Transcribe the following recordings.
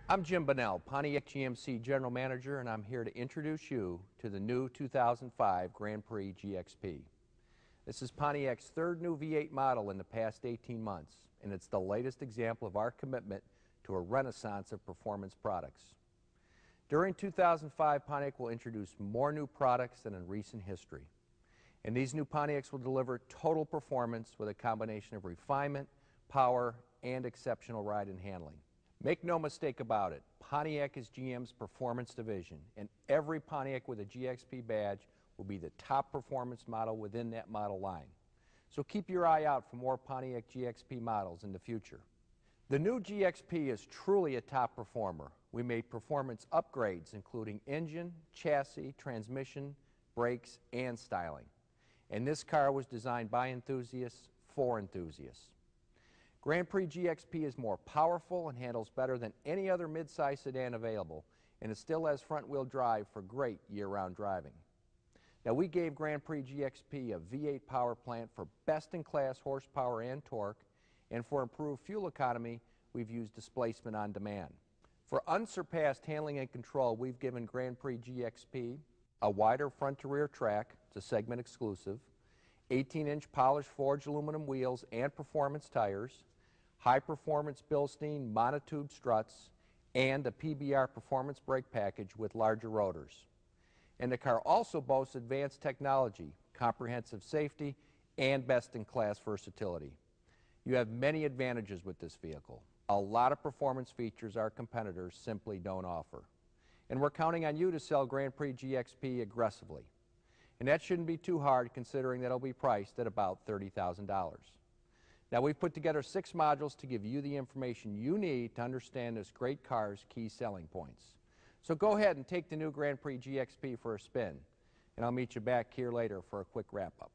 I'm Jim Bunnell, Pontiac GMC General Manager, and I'm here to introduce you to the new 2005 Grand Prix GXP. This is Pontiac's third new V8 model in the past 18 months, and it's the latest example of our commitment to a renaissance of performance products. During 2005, Pontiac will introduce more new products than in recent history. And these new Pontiacs will deliver total performance with a combination of refinement, power, and exceptional ride and handling. Make no mistake about it, Pontiac is GM's performance division, and every Pontiac with a GXP badge will be the top performance model within that model line. So keep your eye out for more Pontiac GXP models in the future. The new GXP is truly a top performer. We made performance upgrades including engine, chassis, transmission, brakes, and styling. And this car was designed by enthusiasts for enthusiasts. Grand Prix GXP is more powerful and handles better than any other midsize sedan available, and it still has front-wheel drive for great year-round driving. Now, we gave Grand Prix GXP a V8 power plant for best-in-class horsepower and torque, and for improved fuel economy, we've used displacement on demand. For unsurpassed handling and control, we've given Grand Prix GXP a wider front-to-rear track, it's a segment exclusive, 18-inch polished forged aluminum wheels and performance tires, high-performance Bilstein monotube struts, and a PBR performance brake package with larger rotors. And the car also boasts advanced technology, comprehensive safety, and best-in-class versatility. You have many advantages with this vehicle. A lot of performance features our competitors simply don't offer. And we're counting on you to sell Grand Prix GXP aggressively. And that shouldn't be too hard considering that it'll be priced at about $30,000. Now, we've put together 6 modules to give you the information you need to understand this great car's key selling points. So go ahead and take the new Grand Prix GXP for a spin, and I'll meet you back here later for a quick wrap-up.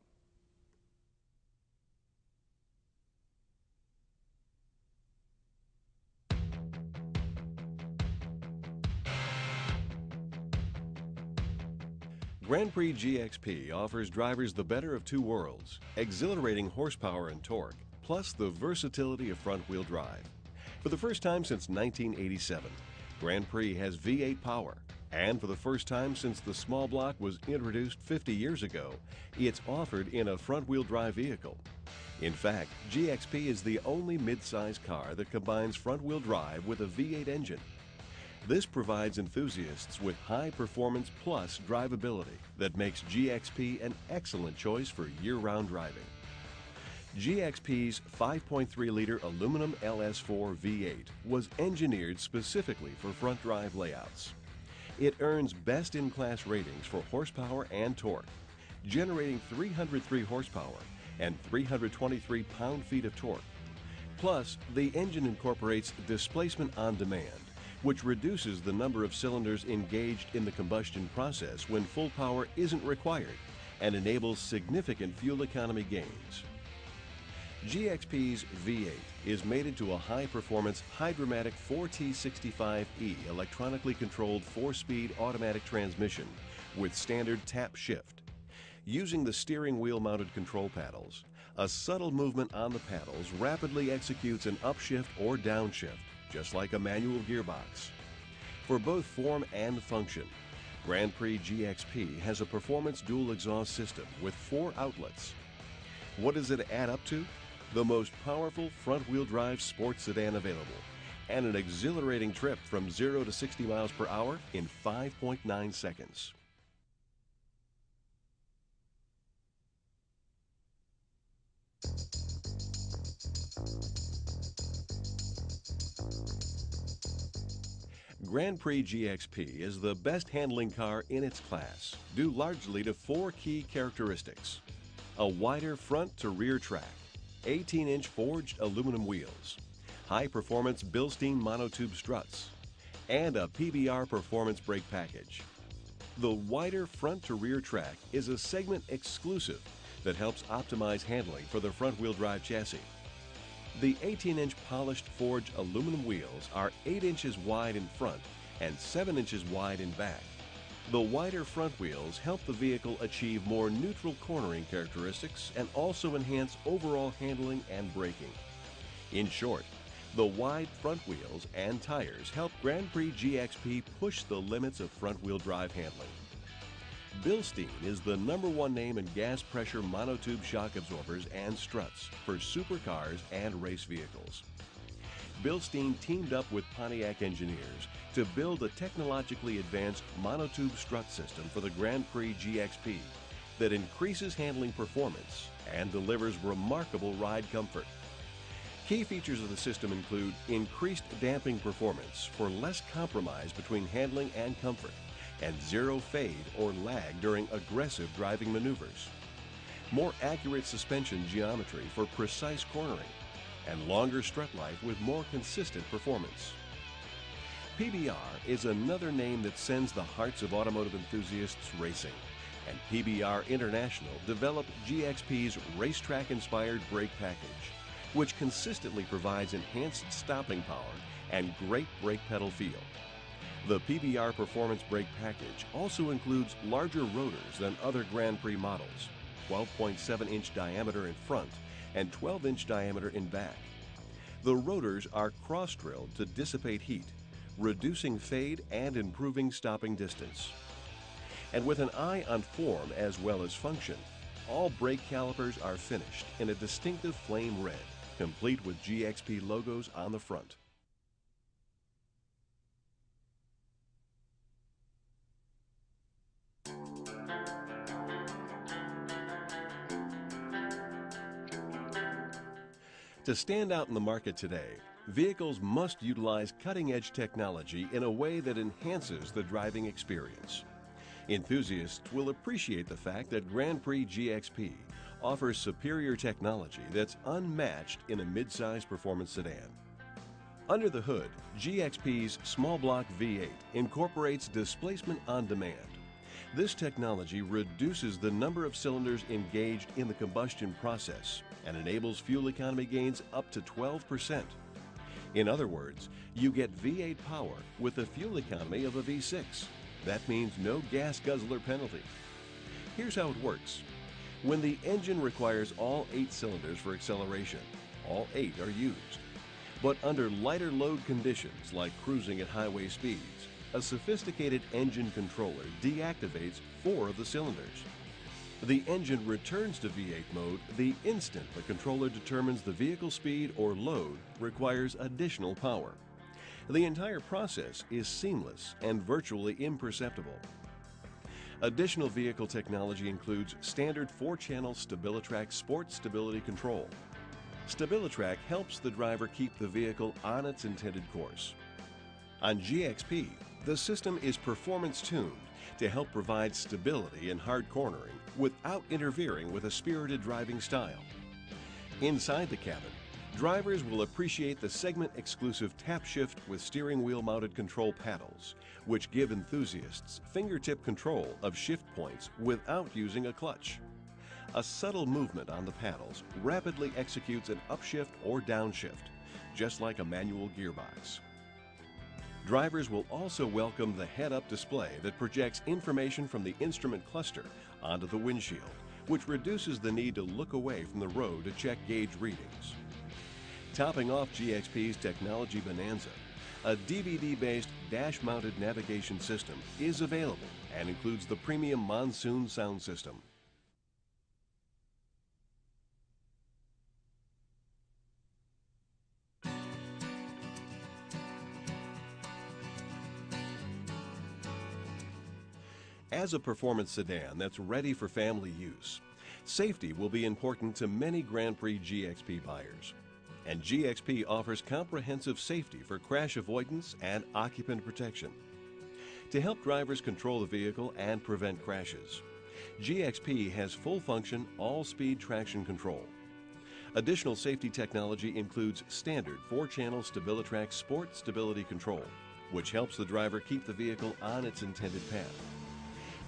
Grand Prix GXP offers drivers the better of two worlds, exhilarating horsepower and torque, plus the versatility of front-wheel drive. For the first time since 1987, Grand Prix has V8 power, and for the first time since the small block was introduced 50 years ago, it's offered in a front-wheel drive vehicle. In fact, GXP is the only mid-size car that combines front-wheel drive with a V8 engine. This provides enthusiasts with high performance plus drivability that makes GXP an excellent choice for year-round driving. GXP's 5.3-liter aluminum LS4 V8 was engineered specifically for front drive layouts. It earns best-in-class ratings for horsepower and torque, generating 303 horsepower and 323 pound-feet of torque. Plus, the engine incorporates displacement on demand, which reduces the number of cylinders engaged in the combustion process when full power isn't required and enables significant fuel economy gains. GXP's V8 is mated to a high-performance Hydromatic 4T65E electronically controlled 4-speed automatic transmission with standard tap shift. Using the steering wheel mounted control paddles, a subtle movement on the paddles rapidly executes an upshift or downshift, just like a manual gearbox. For both form and function, Grand Prix GXP has a performance dual exhaust system with 4 outlets. What does it add up to? The most powerful front-wheel drive sports sedan available, and an exhilarating trip from 0 to 60 miles per hour in 5.9 seconds. Grand Prix GXP is the best handling car in its class, due largely to 4 key characteristics: a wider front to rear track, 18-inch forged aluminum wheels, high-performance Bilstein monotube struts, and a PBR performance brake package. The wider front to rear track is a segment exclusive that helps optimize handling for the front-wheel drive chassis. The 18-inch polished forged aluminum wheels are 8 inches wide in front and 7 inches wide in back. The wider front wheels help the vehicle achieve more neutral cornering characteristics and also enhance overall handling and braking. In short, the wide front wheels and tires help Grand Prix GXP push the limits of front-wheel drive handling. Bilstein is the #1 name in gas pressure monotube shock absorbers and struts for supercars and race vehicles. Bilstein teamed up with Pontiac engineers to build a technologically advanced monotube strut system for the Grand Prix GXP that increases handling performance and delivers remarkable ride comfort. Key features of the system include increased damping performance for less compromise between handling and comfort, and zero fade or lag during aggressive driving maneuvers, more accurate suspension geometry for precise cornering, and longer strut life with more consistent performance. PBR is another name that sends the hearts of automotive enthusiasts racing, and PBR International developed GXP's racetrack-inspired brake package, which consistently provides enhanced stopping power and great brake pedal feel. The PBR Performance Brake Package also includes larger rotors than other Grand Prix models, 12.7-inch diameter in front and 12-inch diameter in back. The rotors are cross-drilled to dissipate heat, reducing fade and improving stopping distance. And with an eye on form as well as function, all brake calipers are finished in a distinctive flame red, complete with GXP logos on the front. To stand out in the market today, vehicles must utilize cutting-edge technology in a way that enhances the driving experience. Enthusiasts will appreciate the fact that Grand Prix GXP offers superior technology that's unmatched in a mid-size performance sedan. Under the hood, GXP's small block V8 incorporates displacement on demand. This technology reduces the number of cylinders engaged in the combustion process and enables fuel economy gains up to 12%. In other words, you get V8 power with the fuel economy of a V6. That means no gas guzzler penalty. Here's how it works. When the engine requires all 8 cylinders for acceleration, all 8 are used. But under lighter load conditions like cruising at highway speeds, a sophisticated engine controller deactivates 4 of the cylinders. The engine returns to V8 mode the instant the controller determines the vehicle speed or load requires additional power. The entire process is seamless and virtually imperceptible. Additional vehicle technology includes standard 4-channel StabiliTrak Sport Stability Control. StabiliTrak helps the driver keep the vehicle on its intended course. On GXP, the system is performance-tuned to help provide stability in hard cornering without interfering with a spirited driving style. Inside the cabin, drivers will appreciate the segment-exclusive tap shift with steering wheel-mounted control paddles, which give enthusiasts fingertip control of shift points without using a clutch. A subtle movement on the paddles rapidly executes an upshift or downshift, just like a manual gearbox. Drivers will also welcome the head-up display that projects information from the instrument cluster onto the windshield, which reduces the need to look away from the road to check gauge readings. Topping off GXP's technology bonanza, a DVD-based dash-mounted navigation system is available and includes the premium Monsoon sound system. As a performance sedan that's ready for family use, safety will be important to many Grand Prix GXP buyers. And GXP offers comprehensive safety for crash avoidance and occupant protection. To help drivers control the vehicle and prevent crashes, GXP has full-function, all-speed traction control. Additional safety technology includes standard 4-channel StabiliTrak Sport Stability Control, which helps the driver keep the vehicle on its intended path.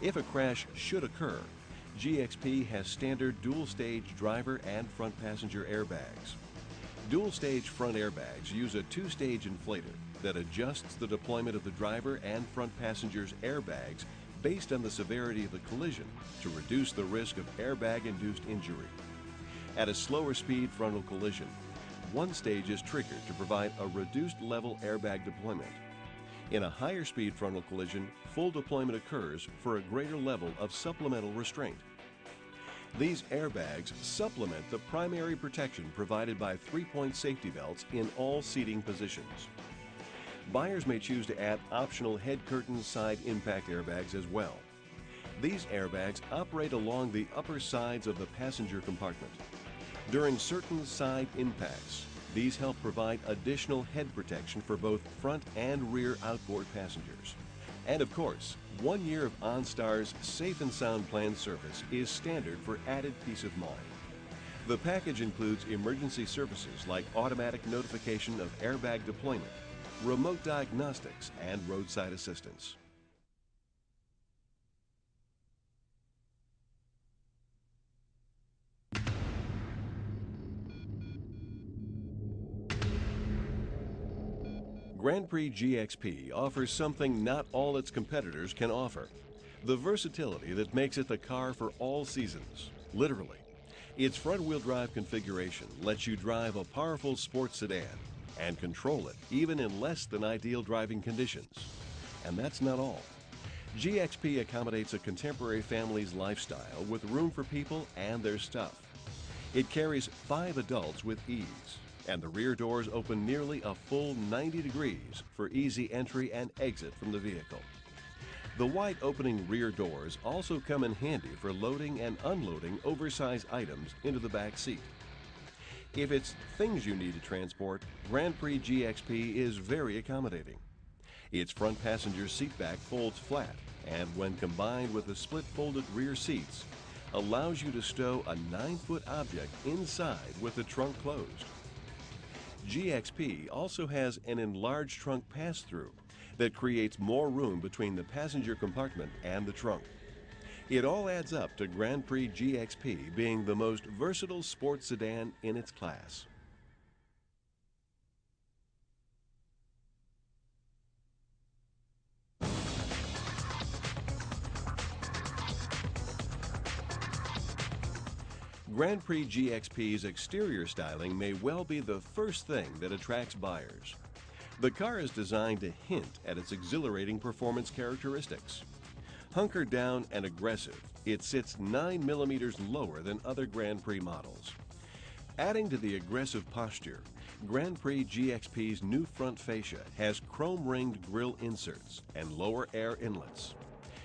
If a crash should occur, GXP has standard dual-stage driver and front passenger airbags. Dual-stage front airbags use a 2-stage inflator that adjusts the deployment of the driver and front passenger's airbags based on the severity of the collision to reduce the risk of airbag-induced injury. At a slower speed frontal collision, one stage is triggered to provide a reduced level airbag deployment. In a higher speed frontal collision, full deployment occurs for a greater level of supplemental restraint. These airbags supplement the primary protection provided by three-point safety belts in all seating positions. Buyers may choose to add optional head curtain side impact airbags as well. These airbags operate along the upper sides of the passenger compartment. During certain side impacts, these help provide additional head protection for both front and rear outboard passengers. And of course, 1 year of OnStar's Safe and Sound Plan service is standard for added peace of mind. The package includes emergency services like automatic notification of airbag deployment, remote diagnostics, and roadside assistance. Grand Prix GXP offers something not all its competitors can offer: the versatility that makes it the car for all seasons, literally. Its front-wheel drive configuration lets you drive a powerful sports sedan and control it even in less than ideal driving conditions. And that's not all. GXP accommodates a contemporary family's lifestyle with room for people and their stuff. It carries 5 adults with ease, and the rear doors open nearly a full 90 degrees for easy entry and exit from the vehicle. The wide opening rear doors also come in handy for loading and unloading oversized items into the back seat. If it's things you need to transport, Grand Prix GXP is very accommodating. Its front passenger seat back folds flat, and when combined with the split folded rear seats, allows you to stow a 9-foot object inside with the trunk closed. GXP also has an enlarged trunk pass-through that creates more room between the passenger compartment and the trunk. It all adds up to Grand Prix GXP being the most versatile sports sedan in its class. Grand Prix GXP's exterior styling may well be the first thing that attracts buyers. The car is designed to hint at its exhilarating performance characteristics. Hunkered down and aggressive, it sits 9 millimeters lower than other Grand Prix models. Adding to the aggressive posture, Grand Prix GXP's new front fascia has chrome-ringed grille inserts and lower air inlets.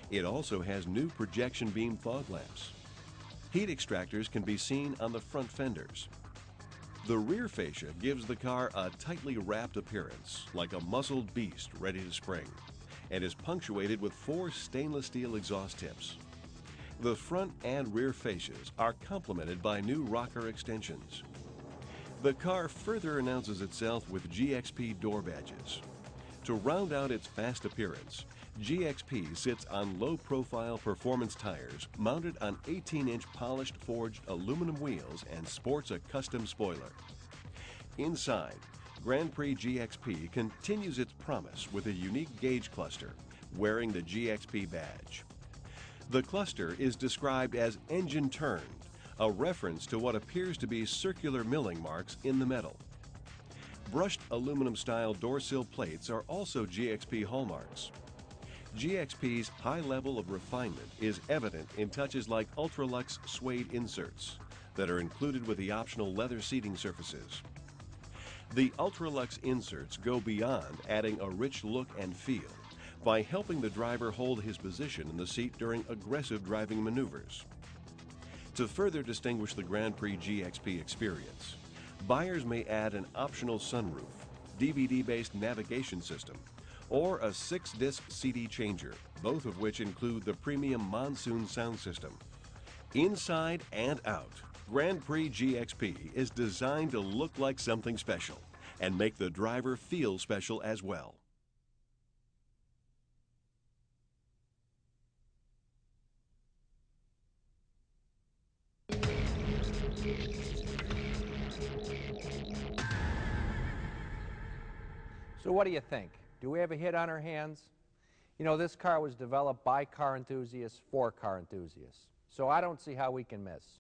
It also has new projection beam fog lamps. Heat extractors can be seen on the front fenders. The rear fascia gives the car a tightly wrapped appearance, like a muscled beast ready to spring, and is punctuated with 4 stainless steel exhaust tips. The front and rear fascias are complemented by new rocker extensions. The car further announces itself with GXP door badges. To round out its fast appearance, GXP sits on low-profile performance tires mounted on 18-inch polished forged aluminum wheels and sports a custom spoiler. Inside, Grand Prix GXP continues its promise with a unique gauge cluster wearing the GXP badge. The cluster is described as engine turned, a reference to what appears to be circular milling marks in the metal. Brushed aluminum-style door sill plates are also GXP hallmarks. GXP's high level of refinement is evident in touches like Ultralux suede inserts that are included with the optional leather seating surfaces. The Ultralux inserts go beyond adding a rich look and feel by helping the driver hold his position in the seat during aggressive driving maneuvers. To further distinguish the Grand Prix GXP experience, buyers may add an optional sunroof, DVD-based navigation system, or a 6-disc CD changer, both of which include the premium Monsoon sound system. Inside and out, Grand Prix GXP is designed to look like something special and make the driver feel special as well. So what do you think? Do we have a hit on our hands? You know, this car was developed by car enthusiasts for car enthusiasts, so I don't see how we can miss.